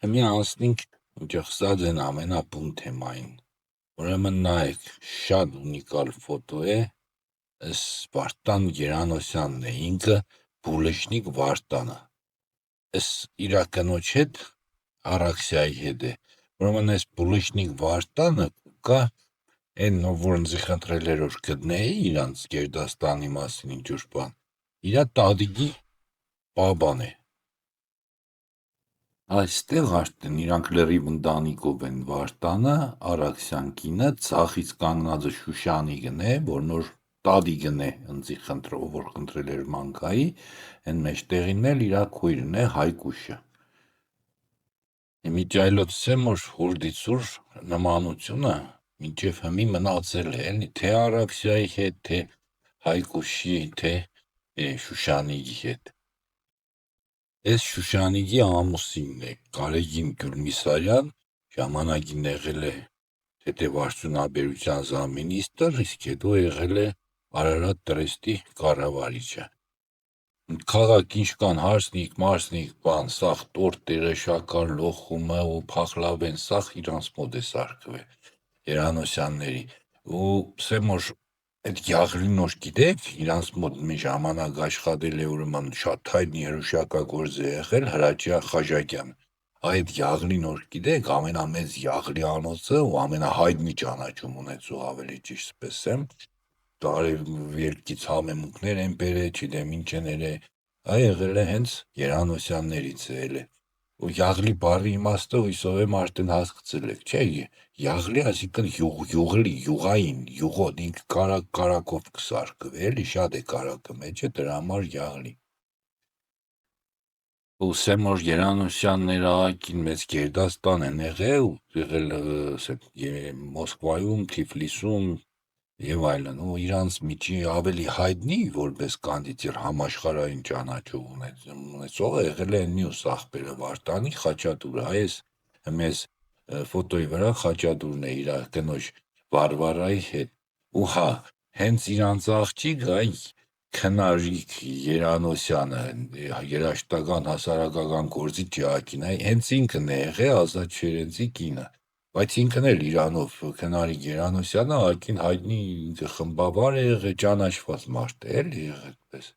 Հիմա անցնենք ջխսած են ամենաբուն թեմային։ Ուրեմն նայեք, շատ ունիկալ ֆոտո է, այս Վարդան Գերանոսյանն է, ինքը Բուլեշնիկ Վարդանը։ Այս իրա կնոջ հետ Արաքսիայի հետ է։ Ուրեմն այս Բուլեշնիկ Վարդանը կա այն որ ինձ խնդրել էր որ գտնեի իրանց Գերդաստանի մասին ինչ-որ բան։ Իրա տատիկի բաբան է։ Այստեղ արդեն իրանք լրիվ ընտանիքով են Վարդանը, Արաքսյան կինը, ցախից կանգնածը Շուշանիկն է, որ նոր տատիկն է, ընձի խնդրով որ խնդրել էր մանկայի, այն մեջտեղին էլ իրա քույրն է Հայկուշը։ Իմիջայլոց եմ որ հուրդիցուր նմանությունը մինչև հիմի մնացել է, էլի թե Արաքսիայի հետ, թե Հայկուշի, թե Շուշանիկի հետ։ Այս Շուշանիկի ամուսինն է Գարեգին Գյուլմիսարյան, ժամանակին եղել է թեթևարդյունաբերության զամինիստրը, իսկ հետո եղել է Արարատ տրեստի կառավարիչը։ Քաղաք ինչ կան հարսնիկ, մարսնիկ, բան, սաղ տորտ տեղը, շաքար, լոխումը ու փախլավեն, սաղ իրանց մոտ է սարքվել Երանոսյանների։ Ու սեմ որ այդ Յաղլինոր գիտեք, իրանց մոտ մի ժամանակ աշխատել է ուրեմն շատ հայտնի հրուշակագործ է եղել Հրաչյա Խաժակյան։ Այդ Յաղլինոր գիտեք, ամենամեծ Յաղլի անոցը ու ամենահայտնի ճանաչում ունեցող ավելի ճիշտ ասեմ, տարեվերքից համեմունքներ են բերել, չգիտեմ ինչ են երել, եղել է հենց Երանոսյաններից է։ Ու Յաղլի բառի իմաստը հույսով եմ արդեն հասկացել եք, չէ՞։ Յաղլի այսինքն յուղլի, յուղային, յուղոտ, ինքը կարակով կսարքվի, էլի շատ է կարակը մեջը, դրա համար Յաղլի։ Ու սեմ որ Երանոսյաններ աղաքին մեծ Գերդաստան են եղել, Մոսկվայում, Թիֆլիսում եւ այլն, ու իրանց միջի ավելի հայտնի որպես կոնդիտեր համաշխարհային ճանաչում ունեցողը եղել է մյուս աղբերը Վարդանի Խաչատուրը, այս մեզ ֆոտոյի վրա Խաչատուրն է իր կնոջ Վարվարայի հետ։ Ու հա, հենց իրանց աղջիկը Քնարիկ Երանոսյանը, երաժշտական հասարակական գործիչ Ջակին, հենց ինքն է եղել Ազատ Շերենցի կինը։ Բայց ինքն էլ իրանով Քնարիկ Երանոսյանը ակին հայտնի խմբավար է եղել, ճանաչված մարդ է, էլի եղել պես։